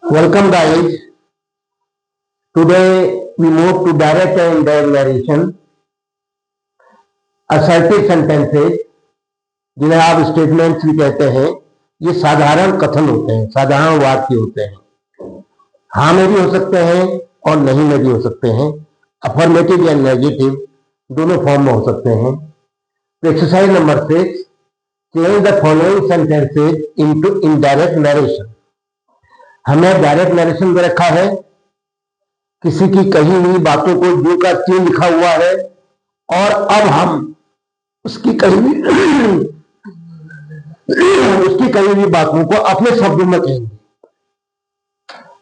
Welcome guys. Today we move to direct and indirect narration. Assertive sentences जिन्हें आप statements भी कहते हैं, ये साधारण कथन होते हैं, साधारण वाक्य होते हैं। हाँ में भी हो सकते हैं और नहीं में भी हो सकते हैं। अफर्मेटिव या नेगेटिव दोनों फॉर्म में हो सकते हैं। तो exercise number 6, change the following sentences into indirect narration. हमें डायरेक्ट नरेशन दे रखा है, किसी की कही हुई बातों को जो का त्यों लिखा हुआ है, और अब हम उसकी कही हुई बातों को अपने शब्दों में कहेंगे।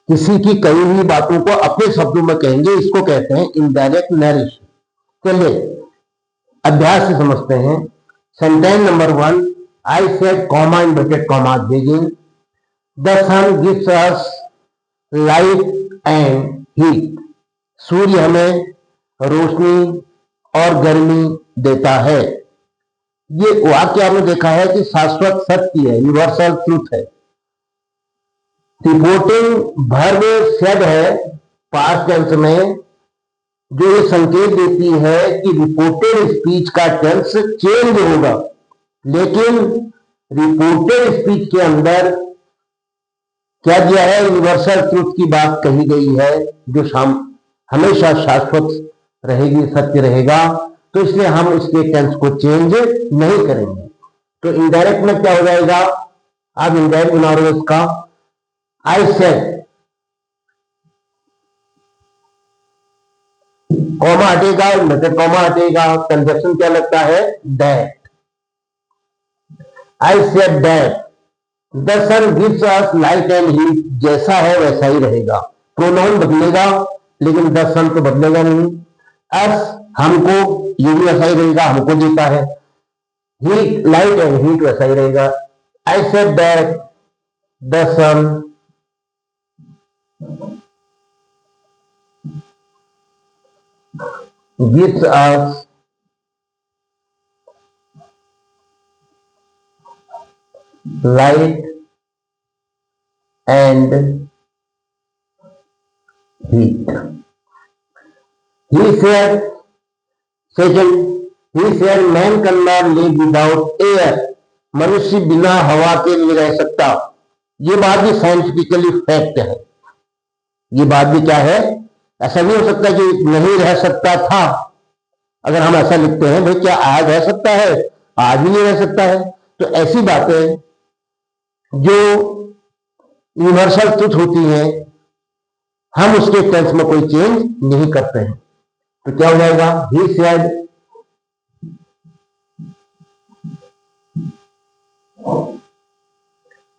किसी की कही हुई बातों को अपने शब्दों में कहेंगे, इसको कहते हैं इनडायरेक्ट नरेशन। चलिए अभ्यास से समझते हैं। Sentence number 1, I said comma inverted comma begin the sun gives us light and heat. सूर्य हमें रोशनी और गर्मी देता है। ये वाक्य आपने देखा है कि शाश्वत सत्य है, यूनिवर्सल ट्रूथ है। रिपोर्टिंग वर्ब सेड है पास्ट टेंस में, जो ये संकेत देती है कि रिपोर्टेड स्पीच का टेंस चेंज होगा, लेकिन रिपोर्टेड स्पीच के अंदर क्या दिया है, यूनिवर्सल ट्रूथ की बात कही गई है, जो हमेशा शाश्वत रहेगी, सत्य रहेगा। तो इसलिए हम इसके टेंस को चेंज नहीं करेंगे। तो इनडायरेक्ट में क्या हो जाएगा, आप इनडायरेक्ट बना रहे हो इसका। आई सेड, कॉमा हटेगा, मतलब कॉमा हटेगा, कंजक्शन क्या लगता है, that. I said that the sun gives us light and heat, जैसा है वैसा ही रहेगा। प्रोनाउन बदलेगा लेकिन द सन तो बदलेगा नहीं। अस हमको, ये भी वैसा ही रहेगा, हमको देता है। हीट, लाइट एंड हीट वैसा ही रहेगा। I said that the sun gives us light and heat. He said, second, he said, man cannot live without air. मनुष्य बिना हवा के नहीं रह सकता। ये बात भी साइंटिफिकली फैक्ट है। ये बात भी क्या है, ऐसा नहीं हो सकता कि नहीं रह सकता था। अगर हम ऐसा लिखते हैं, भाई क्या आज रह सकता है, आज भी नहीं रह सकता है, तो ऐसी बातें जो यूनिवर्सल ट्रुथ होती हैं, हम उसके टेंस में कोई चेंज नहीं करते हैं। तो क्या हो जाएगा, ही सेड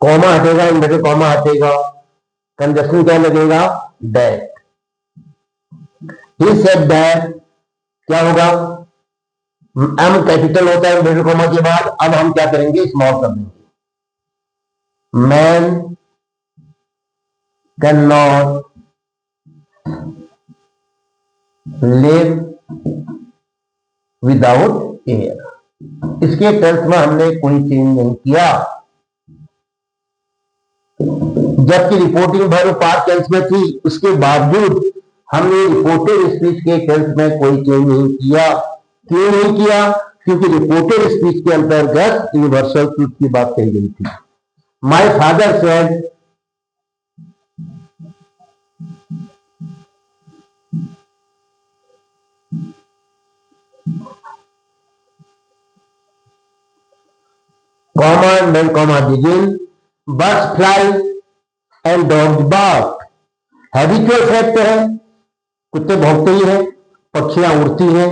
कॉमा हटेगा, इनवर्टेड कॉमा हटेगा, कंजक्शन क्या लगेगा, दैट। ही सेड दैट, क्या होगा, एम कैपिटल होता है इनवर्टेड कॉमा के बाद। अब हम क्या करेंगे, स्मॉल कर देंगे। Man can not live without air. इसके टेंस में हमने कोई चेंज नहीं किया, जबकि रिपोर्टिंग वर्ब पास्ट टेंस में थी, उसके बावजूद हमने रिपोर्टेड स्पीच के टेंस में कोई चेंज नहीं किया। क्यों नहीं किया, क्योंकि रिपोर्टेड स्पीच के अंतर्गत यूनिवर्सल ट्रूथ की बात कही गई थी। My father said, comma and then comma begin, birds fly and dogs bark. Habitual fact है, कुत्ते भौंकते ही हैं, पक्षियां उड़ती हैं।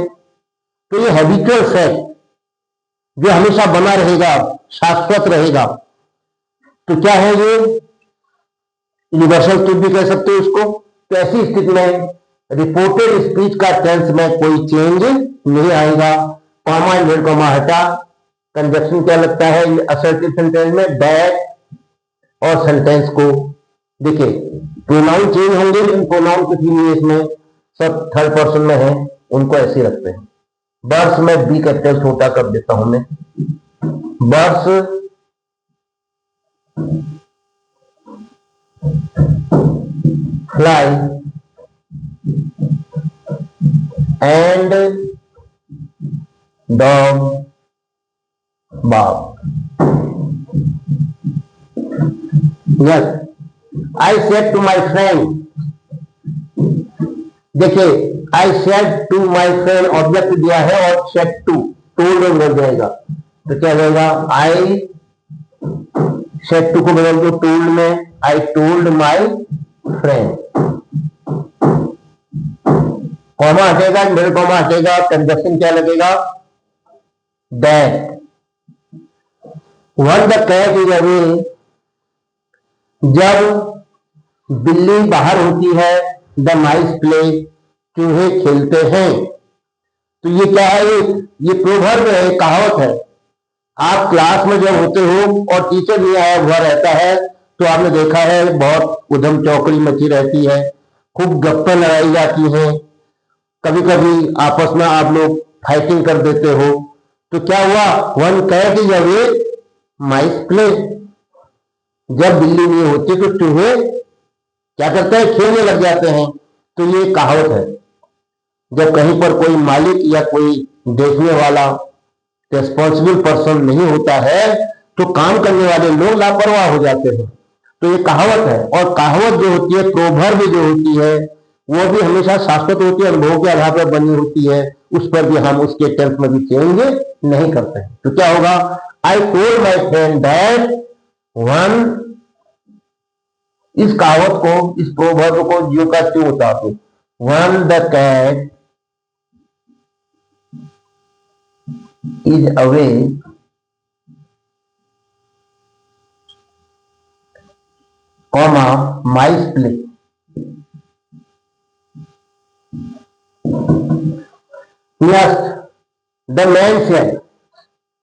तो ये हैबिचुअल फैक्ट जो हमेशा बना रहेगा, शाश्वत रहेगा। तो क्या है ये, यूनिवर्सल ट्रूथ भी कह सकते हो इसको। तो ऐसी स्थिति में रिपोर्टेड स्पीच का टेंस में कोई चेंज नहीं आएगा। कॉमा एंड कॉमा हटा, कंजक्शन क्या लगता है असर्टिव सेंटेंस में, दैट। और सेंटेंस को देखिए, प्रोनाउन चेंज होंगे लेकिन प्रोनाउन कुछ भी नहीं, इसमें सब थर्ड पर्सन में है, उनको ऐसे रखते हैं। बर्ड्स में बी कैपिटल छोटा कर देता हूं मैं, birds fly and dog bark. Yes, I said to my friend, देखिए I said to my friend object दिया है और सेड टू टोल्ड में बदल जाएगा, तो क्या हो जाएगा? आई सेड टू को बदल दो टोल्ड में, I told my friend. Comma हटेगा, मिडिल कॉमा हटेगा, कंजक्शन क्या लगेगा? That. When the cat is away, जब बिल्ली बाहर होती है, द माइस प्ले, चूहे खेलते हैं। तो ये क्या है? ये प्रोवर्ब है, कहावत है। आप क्लास में जब होते हो और टीचर नहीं आया हुआ रहता है तो आपने देखा है बहुत उधम चौकड़ी मची रहती है, खूब गप्पे लड़ाई जाती हैं, कभी कभी आपस में आप लोग फाइटिंग कर देते हो। तो क्या हुआ? When cat is away mice play, जब बिल्ली नहीं होती तो चूहे क्या करते हैं? खेलने लग जाते हैं। तो ये कहावत है। जब कहीं पर कोई मालिक या कोई देखने वाला रिस्पॉन्सिबल पर्सन नहीं होता है तो काम करने वाले लोग लापरवाह हो जाते हैं। तो ये कहावत है, और कहावत जो होती है, प्रोवर्ब जो होती है, वो भी हमेशा शाश्वत होती है, अनुभव के आधार पर बनी होती है। उस पर भी हम उसके टेंस में भी चेंज नहीं करते हैं। तो क्या होगा? आई told my friend that one, इस कहावत को, इस प्रोवर्ब को जो का क्यों होता है? When the cat is away comma mice play, yes the man said,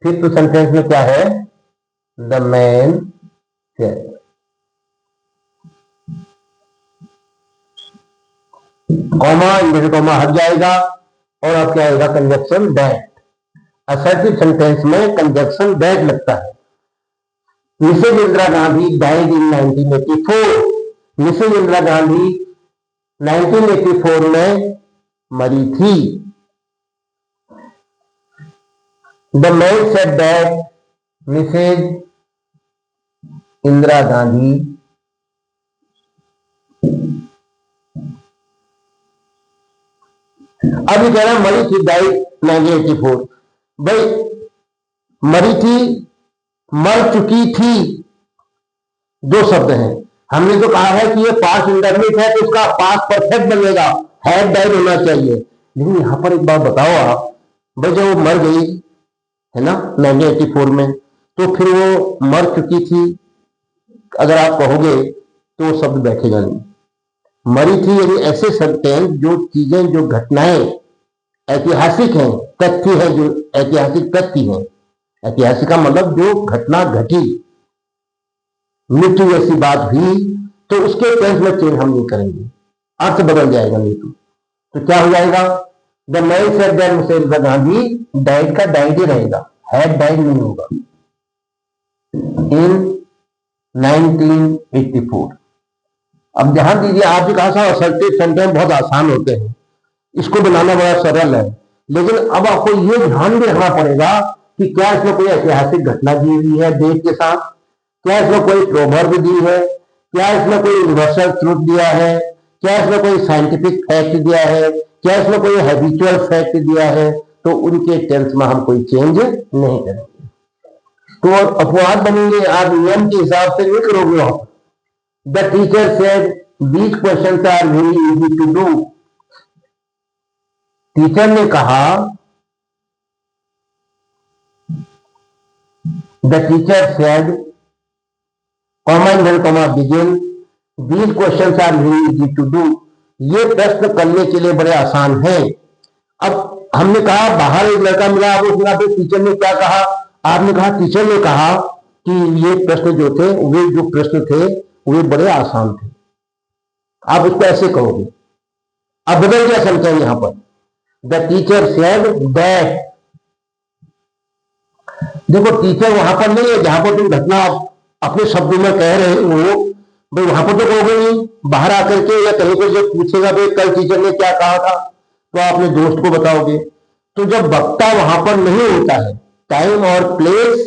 fifth sentence में क्या है? The man said. Comma, English comma हट जाएगा और अब क्या आएगा? Conjunction that. असर्टिव सेंटेंस में कंजक्शन दैट लगता है। Mrs Indira Gandhi died in 1984, Mrs Indira Gandhi 1984 में मरी थी। The man said that Mrs Indira Gandhi अभी कह रहा है मरी थी, डाइड 1984। भाई मरी थी, मर चुकी थी, दो शब्द हैं। हमने तो कहा है कि ये पास्ट इंडेफिनिट है तो उसका पास्ट परफेक्ट बनेगा, हैड डाइड होना चाहिए। लेकिन यहां पर एक बात बताओ आप, भाई जब वो मर गई है ना 1984 में, तो फिर वो मर चुकी थी अगर आप कहोगे तो वो शब्द बैठेगा नहीं। मरी थी यानी ऐसे सेंटेंस जो चीजें, जो घटनाएं ऐतिहासिक हैं, तथ्य है, जो ऐतिहासिक तथ्य है। ऐतिहासिक का मतलब जो घटना घटी, मृत्यु जैसी बात हुई, तो उसके टेंस में चेंज हम नहीं करेंगे, अर्थ बदल जाएगा नहीं तो क्या हो जाएगा? The man said that Mrs Indira Gandhi died का डाइड ही रहेगा, हैड डाइड नहीं होगा। इन 1984। अब ध्यान दीजिए, आपने कहा था असर्टिव सेंटेंस बहुत आसान होते हैं, इसको बनाना बड़ा सरल है, लेकिन अब आपको ये ध्यान भी रखना पड़ेगा कि क्या इसमें कोई ऐतिहासिक घटना दी हुई है देश के साथ, क्या इसमें कोई प्रोवर्ब दी है, क्या इसमें कोई यूनिवर्सल ट्रूथ दिया है, क्या इसमें कोई साइंटिफिक फैक्ट दिया है, क्या इसमें कोई हैबिचुअल फैक्ट दिया है। तो उनके टेंस में हम कोई चेंज नहीं करेंगे। तो अपवाद बनेंगे, आप नियम के हिसाब से नहीं करोगे। आप the teacher said these questions are very easy to do, teacher ने कहा, the teacher said comma Indian comma begin these questions are very easy to do, ये प्रश्न करने के लिए बड़े आसान हैं। अब हमने कहा बाहर एक लड़का मिला, अब उसने कहा टीचर ने क्या कहा? आपने कहा टीचर ने कहा कि ये प्रश्न जो थे, वे जो प्रश्न थे वे बड़े आसान थे। आप उसको ऐसे कहोगे। अब बदल गया सेंटेंस यहां पर, द टीचर सेड दैट। देखो टीचर वहां पर नहीं है जहां पर तुम घटना अपने शब्दों में कह रहे हो, भाई वहां पर तो कहोगे नहीं, बाहर आकर के या कहीं पर जब पूछेगा भाई कल टीचर ने क्या कहा था, तो आप अपने दोस्त को बताओगे। तो जब वक्ता वहां पर नहीं होता है, टाइम और प्लेस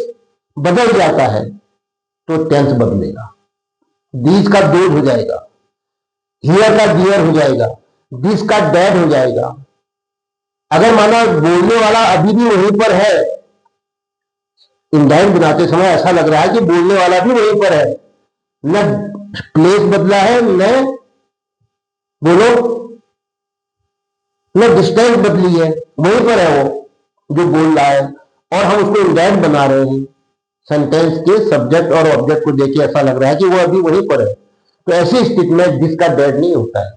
बदल जाता है, तो टेंस बदलेगा। दीज का डोड हो जाएगा, हियर का डियर हो जाएगा, दिस का डैड हो जाएगा। अगर माना बोलने वाला अभी भी वहीं पर है, इंडाइट बनाते समय ऐसा लग रहा है कि बोलने वाला भी वहीं पर है, न प्लेस बदला है, न बोलो न डिस्टेंस बदली है, वहीं पर है वो जो बोल रहा है, और हम उसको इंडाइट बना रहे हैं। सेंटेंस के सब्जेक्ट और ऑब्जेक्ट को देख के ऐसा लग रहा है कि वो अभी वहीं पर है। तो ऐसी स्थिति में दिस का डैड नहीं होता है,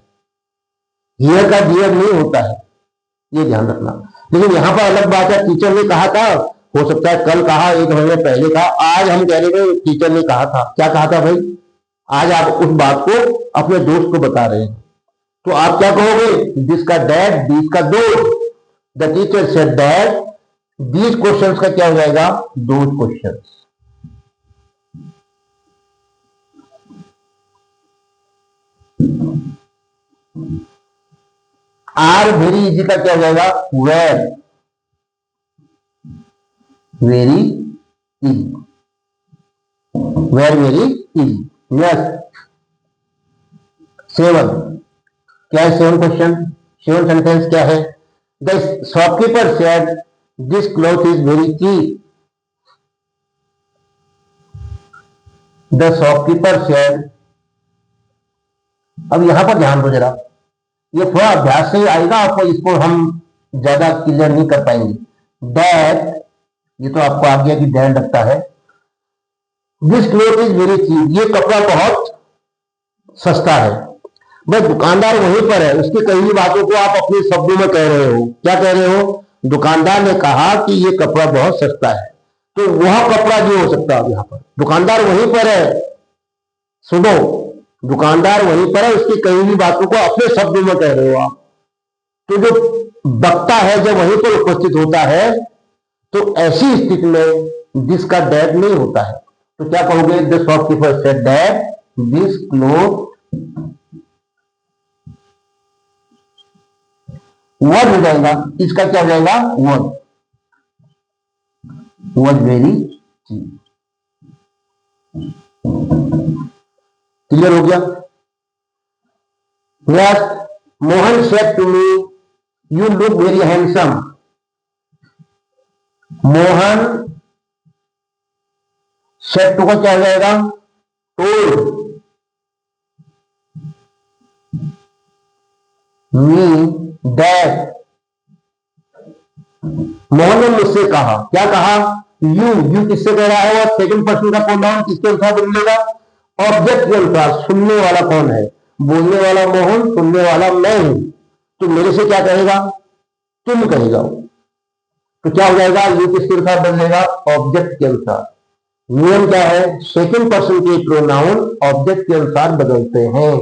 हियर का डियर नहीं होता है, ये ध्यान रखना। लेकिन यहां पर अलग बात है, टीचर ने कहा था, हो सकता है कल कहा, एक महीने पहले कहा, आज हम कह रहे हैं टीचर ने कहा था। क्या कहा था भाई? आज आप उस बात को अपने दोस्त को बता रहे हैं, तो आप क्या कहोगे? दिस का डैड, दिस का दोस्त। The teacher said that, these questions का क्या हो जाएगा? Those questions. Are very easy का क्या हो जाएगा? Were very easy, were very easy. Next 7, क्या है 7 क्वेश्चन? 7 सेंटेंस क्या है? The shopkeeper said this cloth is very cheap. The shopkeeper said, अब यहां पर ध्यान दो जरा, ये थोड़ा अभ्यास से आएगा आपको, इसको हम ज्यादा क्लियर नहीं कर पाएंगे। दैट, ये तो आपको आ गया कि दैट लगता है। This cloth is very cheap, ये कपड़ा बहुत सस्ता है। भाई दुकानदार वहीं पर है, उसकी कई भी बातों को आप अपने शब्दों में कह रहे हो। क्या कह रहे हो? दुकानदार ने कहा कि ये कपड़ा बहुत सस्ता है, तो वह कपड़ा जो हो सकता है, यहां पर दुकानदार वहीं पर है। सुनो, दुकानदार वहीं पर है, उसकी कई भी बातों को अपने शब्दों में कह रहे हो आप। तो जो वक्ता है जब वहीं पर उपस्थित होता है, तो ऐसी स्थिति में दिस का डैड नहीं होता है। तो क्या कहोगे? The shopkeeper said that this cloth word हो जाएगा, इसका क्या हो जाएगा? Word, word very cheap. Clear हो गया? Next, Mohan said to me you look very handsome. Mohan said to का क्या हो जाएगा? टोल्ड मी दैट, मोहन ने मुझसे कहा। क्या कहा? यू किससे कह रहा है? और सेकंड पर्सन का प्रोनाउन किसके अनुसार बदलेगा? ऑब्जेक्ट के अनुसार। सुनने वाला कौन है? बोलने वाला मोहन, सुनने वाला मैं हूं। तो मेरे से क्या कहेगा? तुम कहेगा। तो क्या हो जाएगा? यू किसके अनुसार बदलेगा? ऑब्जेक्ट के अनुसार। नियम क्या है? सेकंड पर्सन के प्रोनाउन ऑब्जेक्ट के अनुसार बदलते हैं।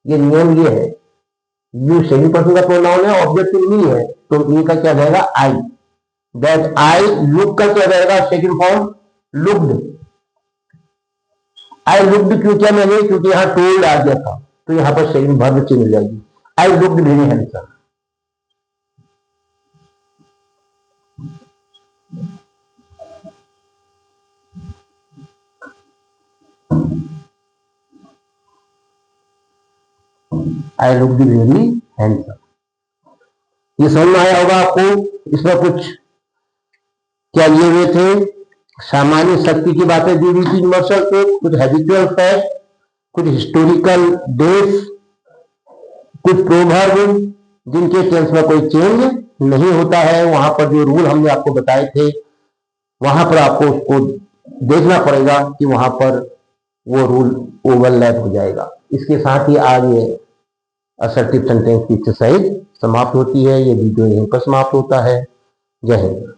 ये नियम ये है। यू सेकंड पर्सन का प्रोनाउन है, ऑब्जेक्ट मी है, तो मी का क्या जाएगा? आई। दैट आई लुक का क्या जाएगा? Second form looked. I looked क्यों किया मैंने? क्योंकि यहां टोल्ड आ गया था, तो यहां पर सेकंड वर्ब चेंज हो जाएगी। I looked very handsome. I looked very handsome. ये समझ में आया होगा आपको? इसमें कुछ क्या लिए हुए थे? सामान्य शक्ति की बातें दी हुई थी यूनिवर्सल पे, कुछ हैबिचुअल फैक्ट, कुछ हिस्टोरिकल डेट्स, कुछ प्रोवर्ब जिनके टेंस में कोई चेंज नहीं होता है। वहां पर जो रूल हमने आपको बताए थे, वहां पर आपको उसको देखना पड़ेगा कि वहां पर वो रूल ओवरलैप हो जाएगा। इसके साथ ही आज ये असर्टिव सेंटेंस की एक्सरसाइज समाप्त होती है। ये वीडियो यहीं पर समाप्त होता है। जय हिंद।